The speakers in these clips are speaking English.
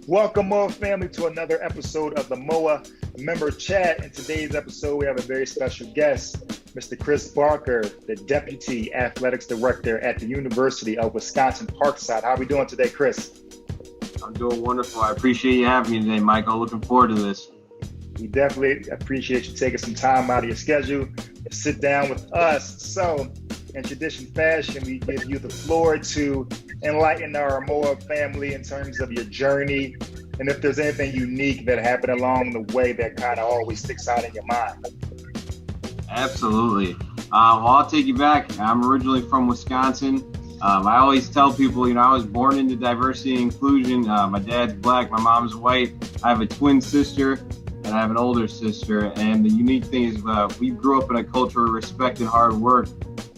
Welcome, Moaa family, to another episode of the Moaa Member Chat. In today's episode, we have a very special guest, Mr. Chris Barker, the Deputy Athletics Director at the University of Wisconsin Parkside. How are we doing today, Chris? I'm doing wonderful. I appreciate you having me today, Michael. Looking forward to this. We definitely appreciate you taking some time out of your schedule to sit down with us. So, in tradition fashion, we give you the floor to enlighten our Moaa family in terms of your journey, and if there's anything unique that happened along the way that kind of always sticks out in your mind. Absolutely. Well, I'll take you back. I'm originally from Wisconsin. I always tell people, I was born into diversity and inclusion. My dad's black, my mom's white. I have a twin sister, and I have an older sister. And the unique thing is we grew up in a culture of respect and hard work.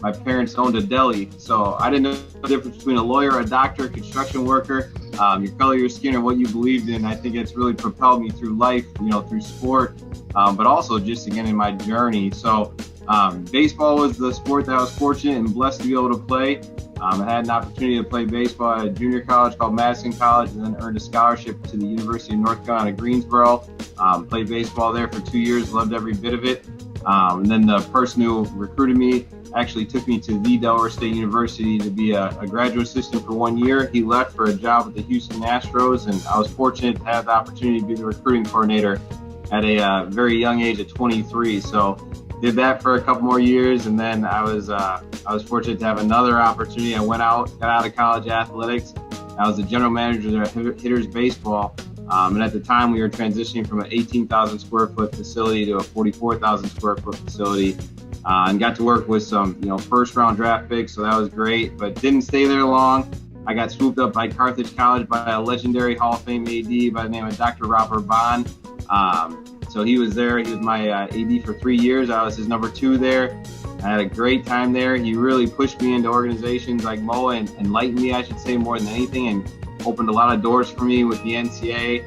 My parents owned a deli, so I didn't know the difference between a lawyer, a doctor, a construction worker, your color of your skin, or what you believed in. I think it's really propelled me through life, through sport, but also just again in my journey. So baseball was the sport that I was fortunate and blessed to be able to play. I had an opportunity to play baseball at a junior college called Madison College, and then earned a scholarship to the University of North Carolina, Greensboro. Played baseball there for 2 years, loved every bit of it. And then the person who recruited me actually took me to the Delaware State University to be a graduate assistant for 1 year. He left for a job with the Houston Astros, and I was fortunate to have the opportunity to be the recruiting coordinator at a very young age of 23. So did that for a couple more years, and then I was fortunate to have another opportunity. I got out of college athletics. I was the general manager at Hitters Baseball. And at the time, we were transitioning from an 18,000 square foot facility to a 44,000 square foot facility, and got to work with some, first round draft picks. So that was great, but didn't stay there long. I got swooped up by Carthage College by a legendary Hall of Fame AD by the name of Dr. Robert Bond. So he was there. He was my AD for 3 years. I was his number 2 there. I had a great time there. He really pushed me into organizations like Moaa and enlightened me, I should say, more than anything, and opened a lot of doors for me with the NCAA.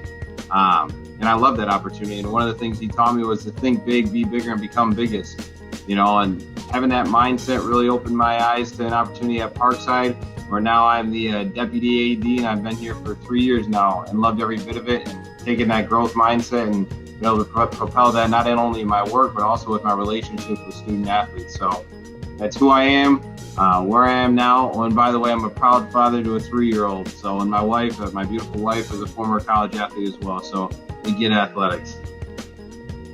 And I love that opportunity. And one of the things he taught me was to think big, be bigger, and become biggest. And having that mindset really opened my eyes to an opportunity at Parkside, where now I'm the deputy AD, and I've been here for 3 years now and loved every bit of it, and taking that growth mindset and be able to propel that not only in my work, but also with my relationships with student athletes. So that's who I am, where I am now. Oh, and by the way, I'm a proud father to a 3-year-old. So, and my wife, my beautiful wife, is a former college athlete as well. So we get athletics.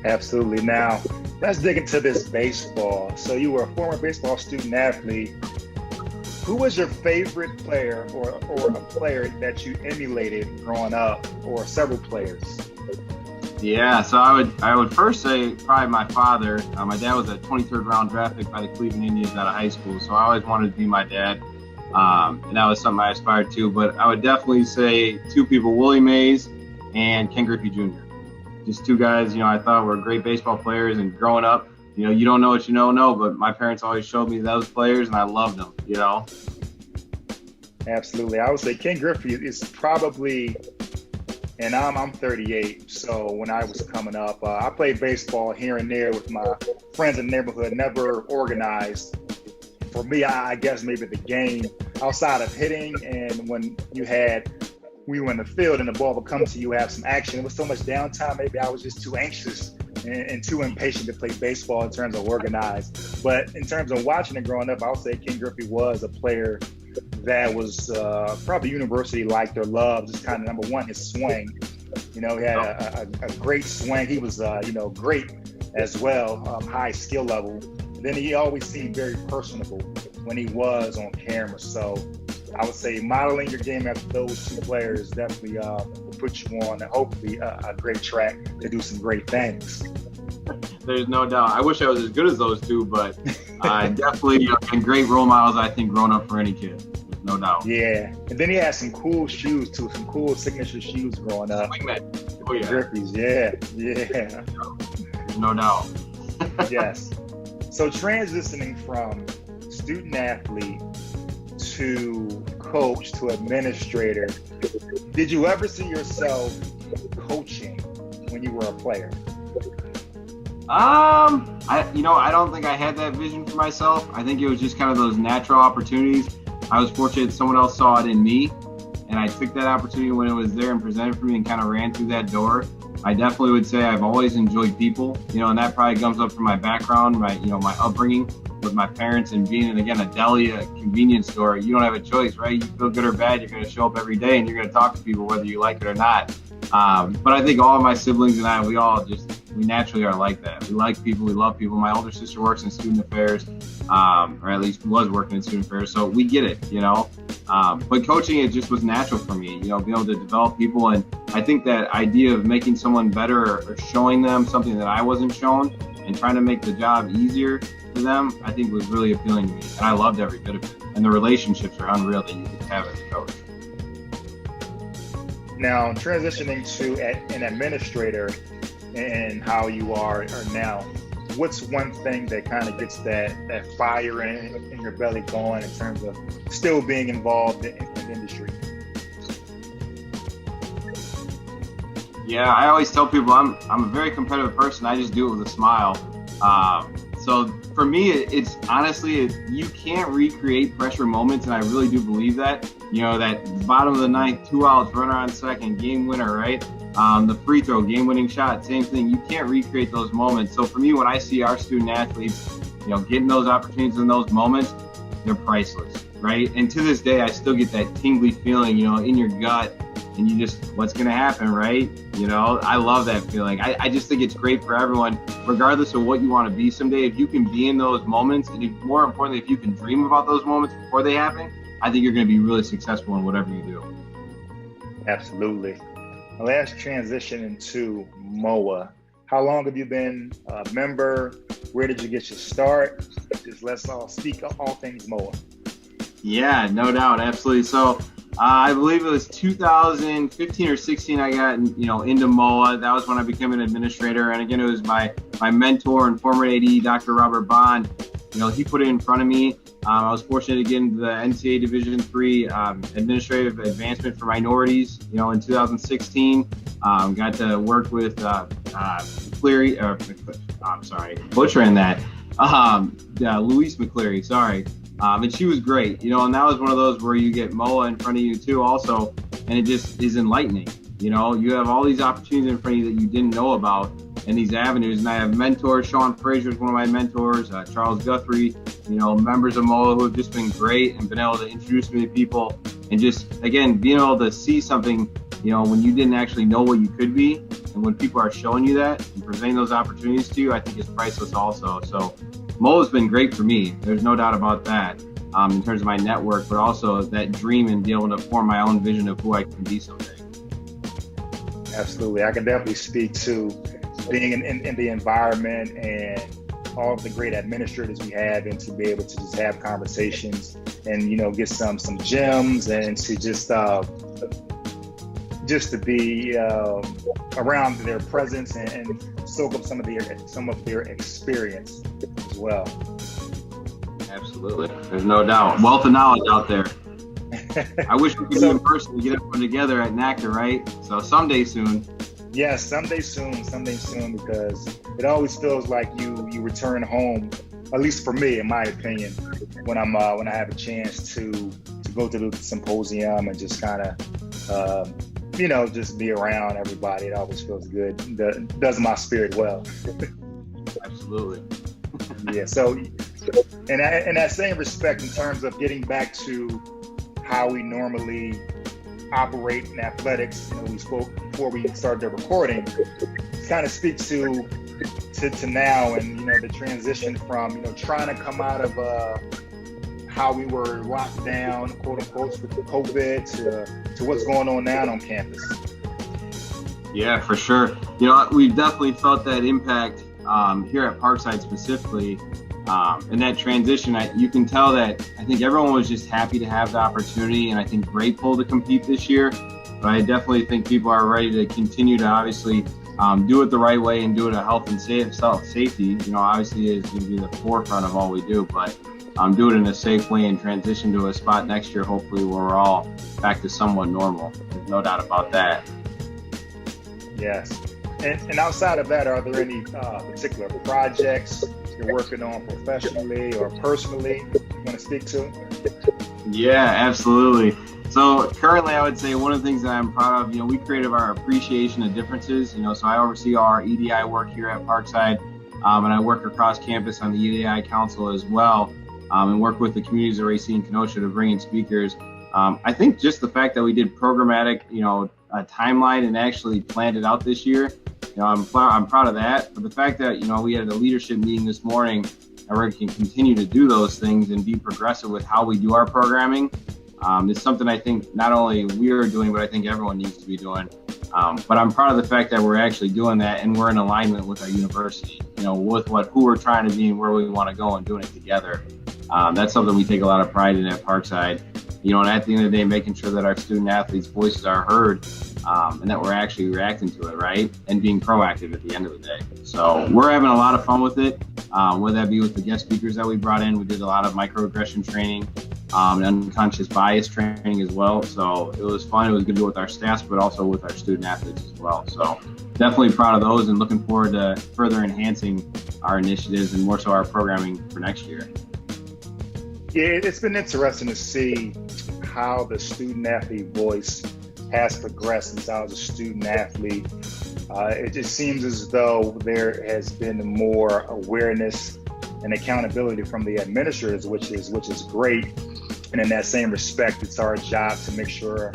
Absolutely. Now, let's dig into this baseball. So you were a former baseball student athlete. Who was your favorite player or a player that you emulated growing up, or several players? Yeah, so I would first say probably my father. My dad was a 23rd round draft pick by the Cleveland Indians out of high school, so I always wanted to be my dad, and that was something I aspired to. But I would definitely say 2 people, Willie Mays and Ken Griffey Jr. Just 2 guys, I thought were great baseball players. And growing up, you don't know what you don't know, but my parents always showed me those players, and I loved them, Absolutely. I would say Ken Griffey is probably, and I'm 38, so when I was coming up, I played baseball here and there with my friends in the neighborhood, never organized. For me, I guess maybe the game outside of hitting, and when we were in the field and the ball would come to you, have some action. It was so much downtime. Maybe I was just too anxious and too impatient to play baseball in terms of organized. But in terms of watching it growing up, I would say Ken Griffey was a player that was probably university liked or loved. Just kind of number one, his swing. He had a great swing. He was great as well, high skill level. Then he always seemed very personable when he was on camera. So I would say modeling your game after those 2 players definitely will put you on, hopefully, a great track to do some great things. There's no doubt. I wish I was as good as those 2, but definitely been great role models, I think, growing up for any kid. There's no doubt. Yeah. And then he had some cool shoes, too, some cool signature shoes growing up. Wingman. Oh, yeah. Griffey's, yeah. There's no doubt. Yes. So transitioning from student athlete to coach to administrator, did you ever see yourself coaching when you were a player? I don't think I had that vision for myself. I think it was just kind of those natural opportunities. I was fortunate someone else saw it in me, and I took that opportunity when it was there and presented for me and kind of ran through that door, I definitely would say I've always enjoyed people, and that probably comes up from my background, my upbringing with my parents, and being in, again, a deli, a convenience store. You don't have a choice, right? You feel good or bad, you're going to show up every day and you're going to talk to people whether you like it or not. But I think all of my siblings and I, we naturally are like that. We like people, we love people. My older sister works in student affairs, or at least was working in student affairs, so we get it, But coaching, it just was natural for me, being able to develop people. And I think that idea of making someone better or showing them something that I wasn't shown and trying to make the job easier for them, I think was really appealing to me. And I loved every bit of it. And the relationships are unreal that you can have as a coach. Now, transitioning to an administrator and how you are now, what's one thing that kind of gets that fire in your belly going in terms of still being involved in the industry? Yeah, I always tell people I'm a very competitive person. I just do it with a smile. So for me, it's honestly, you can't recreate pressure moments, and I really do believe that. That bottom of the ninth, 2 outs, runner on second, game winner, right? The free throw, game-winning shot, same thing. You can't recreate those moments. So for me, when I see our student athletes, getting those opportunities in those moments, they're priceless, right? And to this day, I still get that tingly feeling, in your gut, and you just, what's going to happen, right? I love that feeling. I just think it's great for everyone, regardless of what you want to be someday. If you can be in those moments, and more importantly, if you can dream about those moments before they happen, I think you're going to be really successful in whatever you do. Absolutely. Let's transition into Moaa. How long have you been a member? Where did you get your start? Just let's all speak all things Moaa. Yeah, no doubt. Absolutely. So I believe it was 2015 or 16 I got into Moaa. That was when I became an administrator. And again, it was my mentor and former AD, Dr. Robert Bond. He put it in front of me. I was fortunate to get into the NCAA Division III administrative advancement for minorities, in 2016. Got to work with McCleary, butchering that. Louise McCleary, sorry. And she was great, and that was one of those where you get Moaa in front of you too also, and it just is enlightening. You have all these opportunities in front of you that you didn't know about, and these avenues. And I have mentors. Sean Frazier is one of my mentors, Charles Guthrie, members of Moaa who have just been great and been able to introduce me to people, and just, again, being able to see something, when you didn't actually know what you could be, and when people are showing you that and presenting those opportunities to you, I think is priceless also. So Moaa's been great for me. There's no doubt about that, in terms of my network, but also that dream and being able to form my own vision of who I can be someday. Absolutely. I can definitely speak to being in the environment and all of the great administrators we have, and to be able to just have conversations and, get some gems, and to just to be around their presence and soak up some of their experience as well. Absolutely. There's no doubt. Wealth of knowledge out there. I wish we could be in person to get everyone together at NACDA, right? So someday soon. Yes, someday soon, because it always feels like you return home, at least for me, in my opinion, when I have a chance to go to the symposium and just kind of just be around everybody. It always feels good. It does my spirit well. Absolutely. Yeah. So, in that same respect, in terms of getting back to how we normally operate in athletics, we spoke before we started the recording, kind of speak to now, and the transition from trying to come out of how we were locked down, quote unquote, with COVID, to what's going on now on campus. Yeah, for sure. We've definitely felt that impact here at Parkside specifically. And that transition, you can tell that I think everyone was just happy to have the opportunity, and I think grateful to compete this year. But I definitely think people are ready to continue to obviously do it the right way and do it a health and safety. Obviously is going to be the forefront of all we do, but do it in a safe way and transition to a spot next year, hopefully, where we're all back to somewhat normal. There's no doubt about that. Yes. And outside of that, are there any particular projects you're working on professionally or personally you want to speak to? Yeah, absolutely. So currently, I would say one of the things that I'm proud of, we created our appreciation of differences. So I oversee all our EDI work here at Parkside, and I work across campus on the EDI Council as well, and work with the communities of Racine, Kenosha to bring in speakers. I think just the fact that we did programmatic, a timeline and actually planned it out this year, I'm proud of that. But the fact that, we had a leadership meeting this morning and we can continue to do those things and be progressive with how we do our programming, is something I think not only we are doing, but I think everyone needs to be doing. But I'm proud of the fact that we're actually doing that and we're in alignment with our university, with who we're trying to be and where we want to go and doing it together. That's something we take a lot of pride in at Parkside. And at the end of the day, making sure that our student athletes' voices are heard, and that we're actually reacting to it, right? And being proactive at the end of the day. So we're having a lot of fun with it, whether that be with the guest speakers that we brought in. We did a lot of microaggression training, and unconscious bias training as well. So it was fun. It was good to do with our staffs, but also with our student athletes as well. So definitely proud of those and looking forward to further enhancing our initiatives and more so our programming for next year. Yeah, it's been interesting to see how the student athlete voice has progressed since I was a student athlete. It just seems as though there has been more awareness and accountability from the administrators, which is great. And in that same respect, it's our job to make sure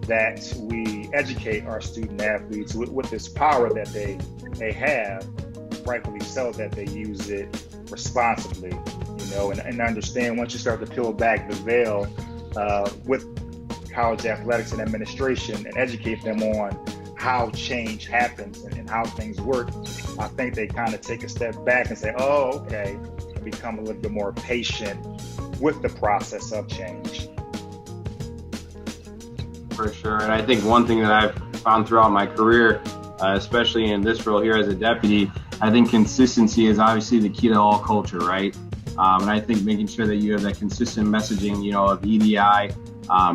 that we educate our student athletes with this power that they have, rightfully so, that they use it responsibly, and understand once you start to peel back the veil with college athletics and administration and educate them on how change happens and how things work. I think they kind of take a step back and say, oh, okay, and become a little bit more patient with the process of change. For sure. And I think one thing that I've found throughout my career, especially in this role here as a deputy, I think consistency is obviously the key to all culture, right? And I think making sure that you have that consistent messaging, of EDI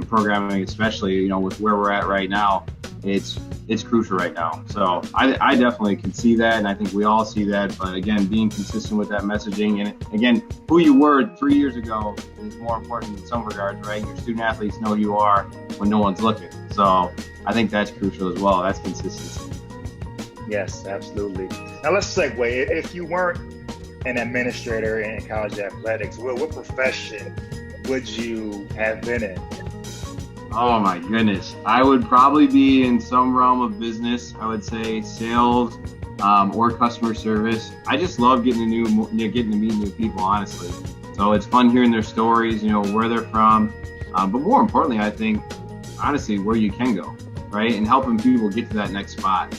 programming, especially, with where we're at right now, it's crucial right now. So I definitely can see that, and I think we all see that. But again, being consistent with that messaging, and again, who you were 3 years ago is more important in some regards, right? Your student athletes know who you are when no one's looking. So I think that's crucial as well. That's consistency. Yes, absolutely. Now let's segue. If you weren't an administrator in college athletics, what profession would you have been in? Oh my goodness. I would probably be in some realm of business. I would say sales, or customer service. I just love getting to meet new people, honestly. So it's fun hearing their stories, where they're from. But more importantly, I think, honestly, where you can go, right? And helping people get to that next spot.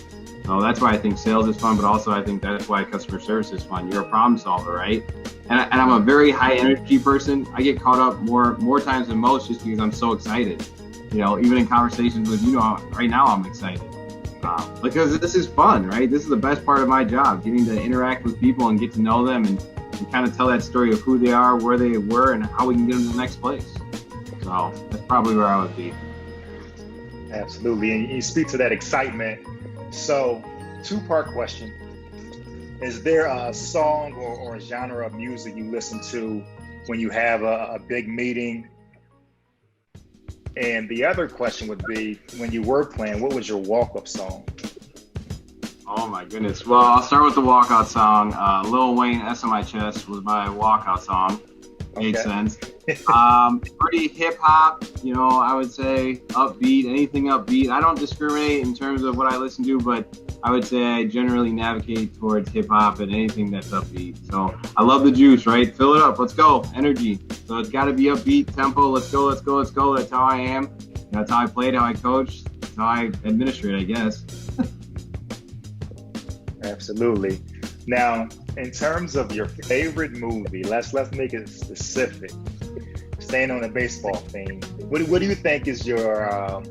So that's why I think sales is fun, but also I think that's why customer service is fun. You're a problem solver, right? And I'm a very high energy person. I get caught up more times than most just because I'm so excited. Even in conversations with right now I'm excited because this is fun, right? This is the best part of my job, getting to interact with people and get to know them and kind of tell that story of who they are, where they were, and how we can get them to the next place. So that's probably where I would be. Absolutely. And you speak to that excitement. So, two-part question. Is there a song or a genre of music you listen to when you have a big meeting? And the other question would be, when you were playing, what was your walk-up song? Oh my goodness. Well, I'll start with the walkout song. Lil Wayne, S on My Chest was my walkout song. Made sense. Pretty hip hop, I would say upbeat, anything upbeat. I don't discriminate in terms of what I listen to, but I would say I generally navigate towards hip hop and anything that's upbeat. So I love the juice, right? Fill it up. Let's go. Energy. So it's got to be upbeat tempo. Let's go. Let's go. Let's go. That's how I am. That's how I played, how I coached, that's how I administrate, I guess. Absolutely. Now, in terms of your favorite movie, let's make it specific. Staying on the baseball theme, what do you think is your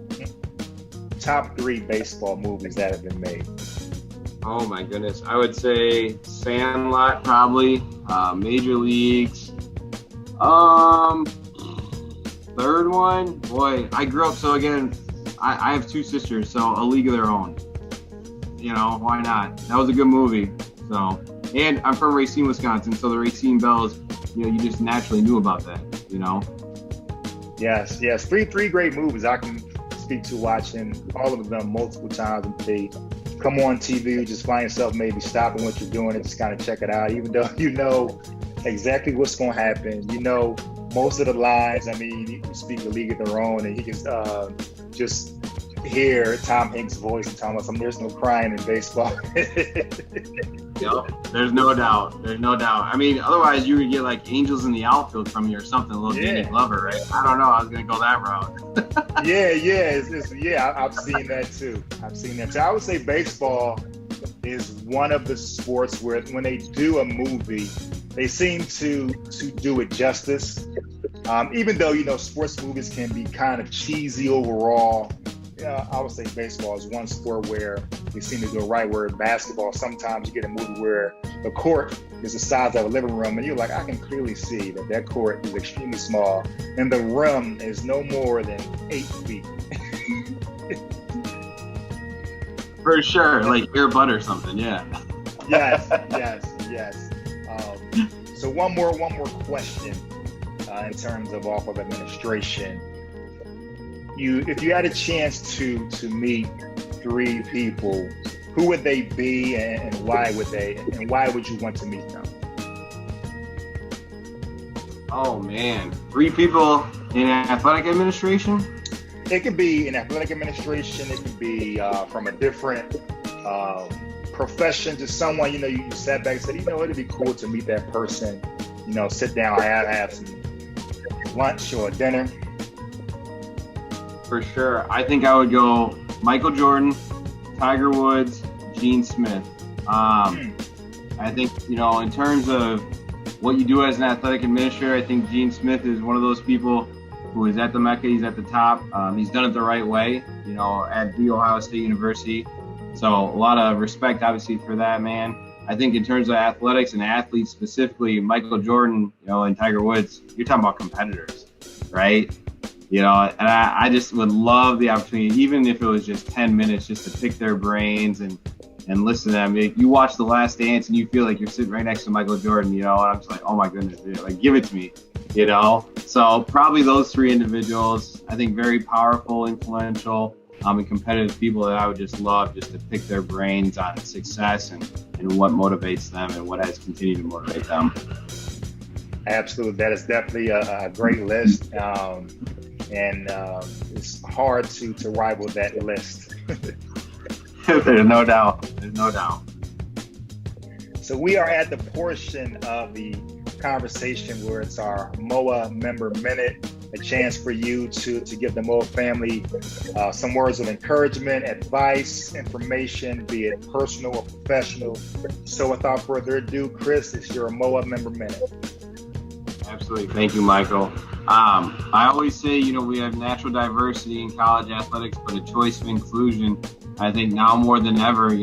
top 3 baseball movies that have been made? Oh my goodness, I would say Sandlot probably, Major Leagues. Third one, boy, I grew up, so again, I have 2 sisters, so A League of Their Own. Why not? That was a good movie. So, and I'm from Racine, Wisconsin, so the Racine Bells, you just naturally knew about that, Yes. Three great movies I can speak to watching all of them multiple times. And they come on TV, you just find yourself maybe stopping what you're doing and just kind of check it out, even though you know exactly what's going to happen. You know most of the lines. I mean, you speak A League of Their Own, and you can just hear Tom Hanks' voice and tell us, there's no crying in baseball. Yep, there's no doubt. I mean, otherwise you would get like Angels in the Outfield from you or something, a little Danny Glover, right? I don't know. I was going to go that route. I've seen that too. I would say baseball is one of the sports where when they do a movie, they seem to do it justice. Even though, sports movies can be kind of cheesy overall, I would say baseball is one sport where they seem to do it right. Where basketball, sometimes you get a movie where the court is the size of a living room, and you're like, I can clearly see that court is extremely small, and the rim is no more than 8 feet. For sure, like Air Bud or something, yeah. Yes. So one more question in terms of off of administration. If you had a chance to meet 3 people, who would they be, and why would you want to meet them? Oh man, 3 people in athletic administration? It could be in athletic administration. It could be from a different profession, to someone, you sat back and said, it'd be cool to meet that person, sit down, have some lunch or dinner. For sure. I think I would go Michael Jordan, Tiger Woods, Gene Smith. I think, in terms of what you do as an athletic administrator, I think Gene Smith is one of those people who is at the Mecca. He's at the top. He's done it the right way, at The Ohio State University. So a lot of respect, obviously, for that, man. I think in terms of athletics and athletes specifically, Michael Jordan, and Tiger Woods, you're talking about competitors, right? And I just would love the opportunity, even if it was just 10 minutes, just to pick their brains and listen to them. You watch The Last Dance and you feel like you're sitting right next to Michael Jordan, and I'm just like, oh my goodness, dude, like give it to me, So probably those 3 individuals, I think very powerful, influential, and competitive people that I would just love just to pick their brains on success and what motivates them and what has continued to motivate them. Absolutely. That is definitely a great list. And it's hard to rival that list. There's no doubt. So we are at the portion of the conversation where it's our Moaa Member Minute, a chance for you to give the Moaa family some words of encouragement, advice, information, be it personal or professional. So without further ado, Chris, it's your Moaa Member Minute. Absolutely. Thank you, Michael. I always say, we have natural diversity in college athletics, but a choice of inclusion. I think now more than ever,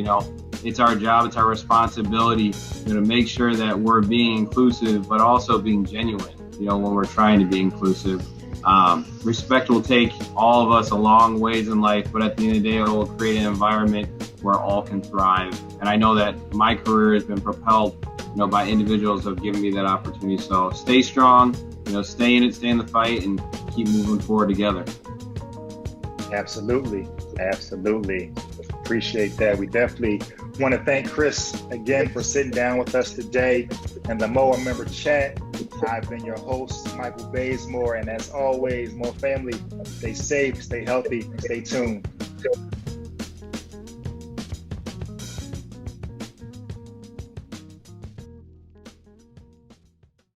it's our job, it's our responsibility, to make sure that we're being inclusive, but also being genuine, when we're trying to be inclusive. Respect will take all of us a long ways in life, but at the end of the day, it will create an environment where all can thrive. And I know that my career has been propelled, by individuals who have given me that opportunity. So stay strong, stay in it, stay in the fight, and keep moving forward together. Absolutely. Appreciate that. We definitely want to thank Chris again for sitting down with us today in the Moaa Member Chat. I've been your host, Michael Bazemore, and as always, Moaa family, stay safe, stay healthy, stay tuned.